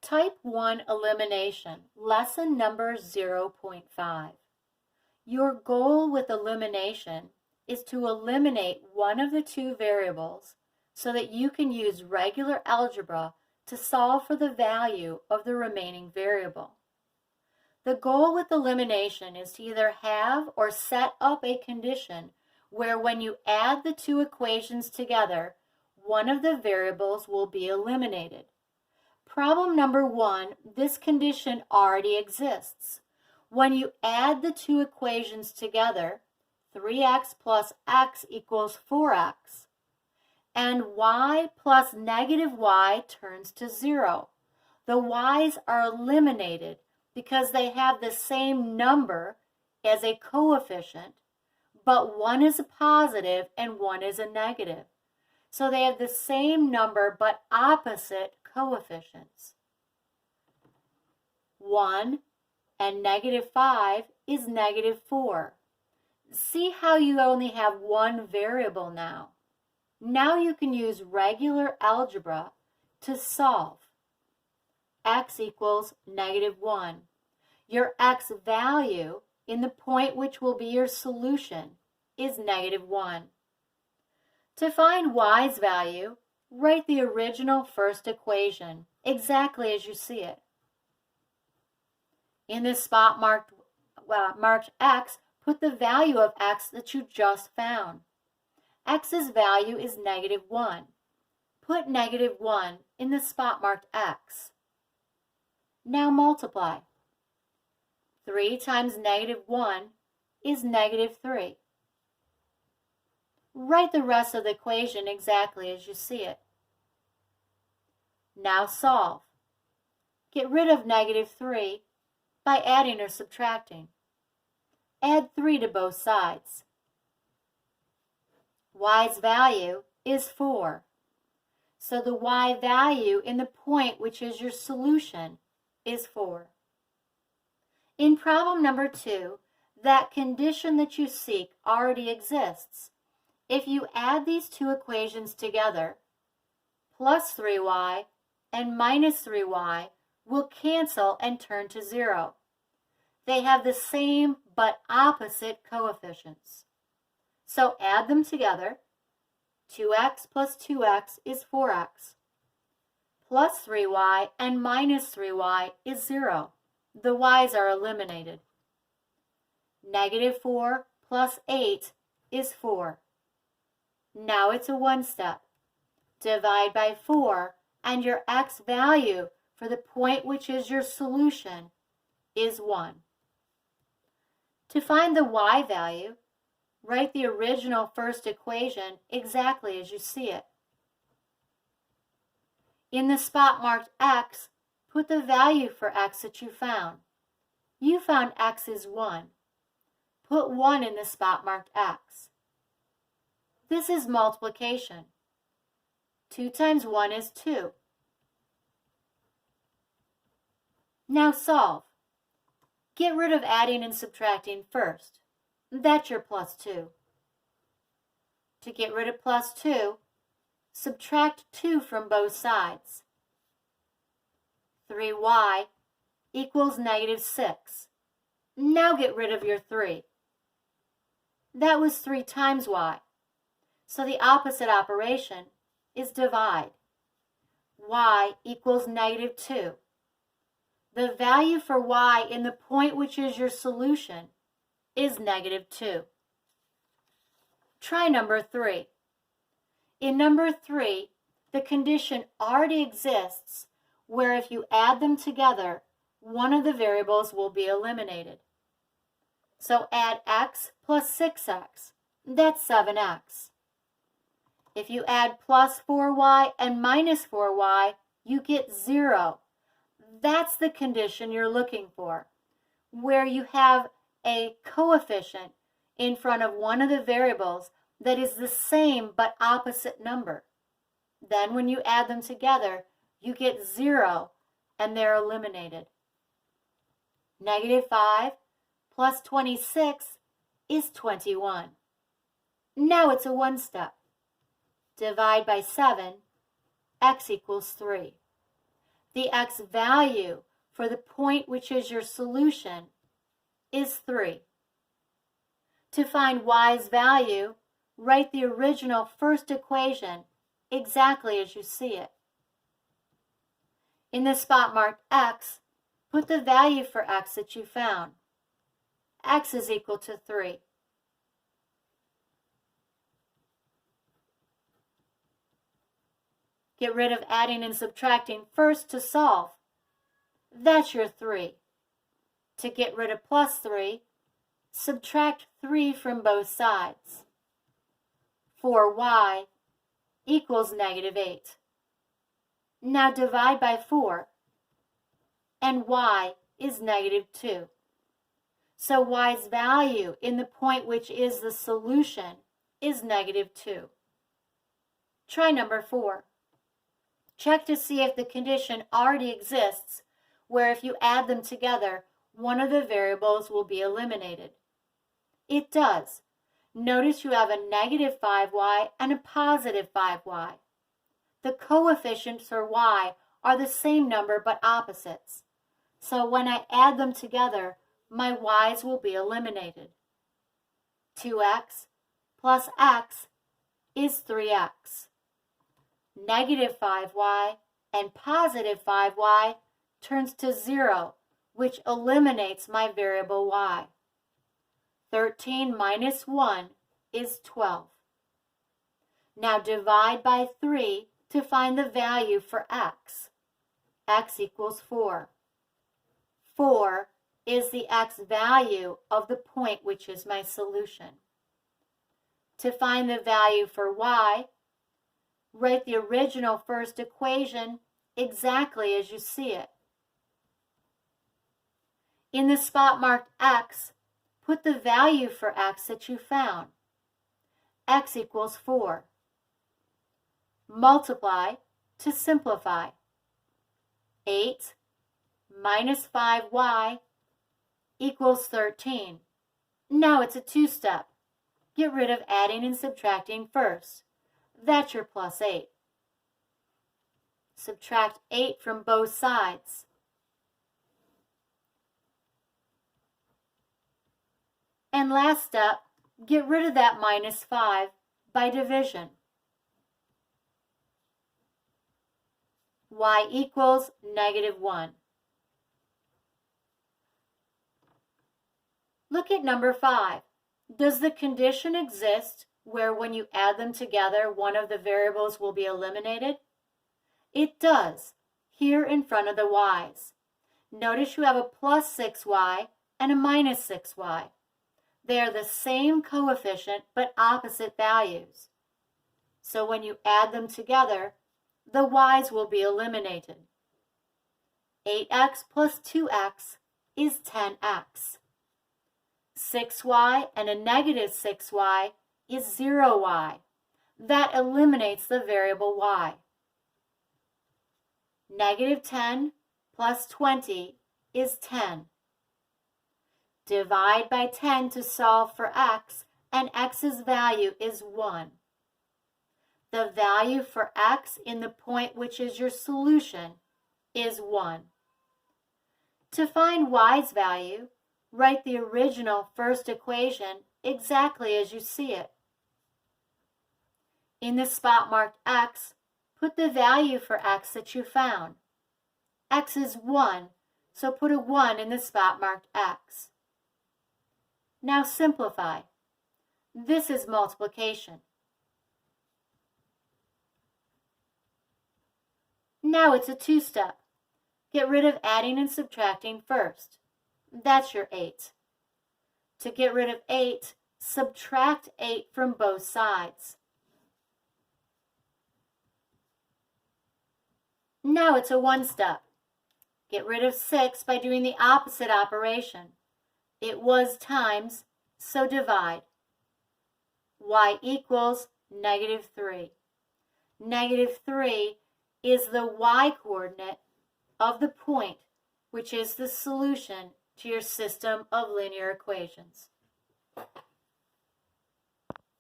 Type 1 Elimination, Lesson number 0.5. Your goal with elimination is to eliminate one of the two variables so that you can use regular algebra to solve for the value of the remaining variable. The goal with elimination is to either have or set up a condition where when you add the two equations together, one of the variables will be eliminated. Problem number 1, this condition already exists. When you add the two equations together, 3x plus x equals 4x, and y plus negative y turns to 0. The y's are eliminated because they have the same number as a coefficient, but one is a positive and one is a negative. So they have the same number but opposite coefficients. 1 and -5 is -4. See how you only have one variable now. Now you can use regular algebra to solve. X equals -1. Your x value in the point which will be your solution is -1. To find y's value, write the original first equation exactly as you see it. In the spot marked x, put the value of x that you just found. X's value is -1. Put -1 in the spot marked x. Now multiply. 3 times -1 is -3. Write the rest of the equation exactly as you see it. Now solve. Get rid of -3 by adding or subtracting. Add 3 to both sides. Y's value is 4. So the y value in the point which is your solution is 4. In problem number 2, that condition that you seek already exists. If you add these two equations together, plus 3y and minus 3y will cancel and turn to 0. They have the same but opposite coefficients. So add them together. 2x plus 2x is 4x. Plus 3y and minus 3y is 0. The y's are eliminated. -4 plus 8 is 4. Now it's a one step. Divide by 4 and your x value for the point which is your solution is 1. To find the y value, write the original first equation exactly as you see it. In the spot marked x, put the value for x that you found. You found x is 1. Put 1 in the spot marked x. This is multiplication. 2 times 1 is 2. Now solve. Get rid of adding and subtracting first. That's your plus 2. To get rid of plus 2, subtract 2 from both sides. 3y equals -6. Now get rid of your 3. That was 3 times y. So the opposite operation is divide. Y equals -2. The value for y in the point which is your solution is -2. Try number 3. In number 3, the condition already exists where if you add them together, one of the variables will be eliminated. So add x plus 6x. That's 7x. If you add plus 4y and minus 4y, you get 0. That's the condition you're looking for, where you have a coefficient in front of one of the variables that is the same but opposite number. Then when you add them together, you get 0 and they're eliminated. -5 plus 26 is 21. Now it's a one step. Divide by 7, x equals 3. the x value for the point which is your solution is 3. To find y's value, write the original first equation exactly as you see it. In the spot marked x, put the value for x that you found. X is equal to 3. Get rid of adding and subtracting first to solve. That's your 3. To get rid of plus 3, subtract 3 from both sides. 4y equals negative 8. Now divide by 4, and y is negative 2. So y's value in the point which is the solution is negative 2. Try number 4. Check to see if the condition already exists where if you add them together, one of the variables will be eliminated. It does. Notice you have a negative 5y and a positive 5y. The coefficients for y are the same number but opposites. So when I add them together, my y's will be eliminated. 2x plus x is 3x. Negative 5y and positive 5y turns to 0, which eliminates my variable y. 13 minus 1 is 12. Now divide by 3 to find the value for x. X equals 4. 4 is the x value of the point which is my solution. To find the value for y, write the original first equation exactly as you see it. In the spot marked x, put the value for x that you found. X equals 4. Multiply to simplify. 8 minus 5y equals 13. Now it's a two-step. Get rid of adding and subtracting first. That's your plus 8. Subtract 8 from both sides. And last step, get rid of that minus 5 by division. Y equals negative 1. Look at number 5. Does the condition exist where when you add them together, one of the variables will be eliminated? It does, here in front of the y's. Notice you have a plus 6y and a minus 6y. They are the same coefficient but opposite values. So when you add them together, the y's will be eliminated. 8x plus 2x is 10x. 6y and a negative 6y is 0y. That eliminates the variable y. Negative 10 plus 20 is 10. Divide by 10 to solve for x, and x's value is 1. The value for x in the point which is your solution is 1. To find y's value, write the original first equation exactly as you see it. In the spot marked x, put the value for x that you found. X is 1, so put a 1 in the spot marked x. Now simplify. This is multiplication. Now it's a two-step. Get rid of adding and subtracting first. That's your 8. To get rid of 8, subtract 8 from both sides. Now it's a one-step. Get rid of 6 by doing the opposite operation. It was times, so divide. Y equals negative 3. Negative 3 is the y-coordinate of the point, which is the solution to your system of linear equations.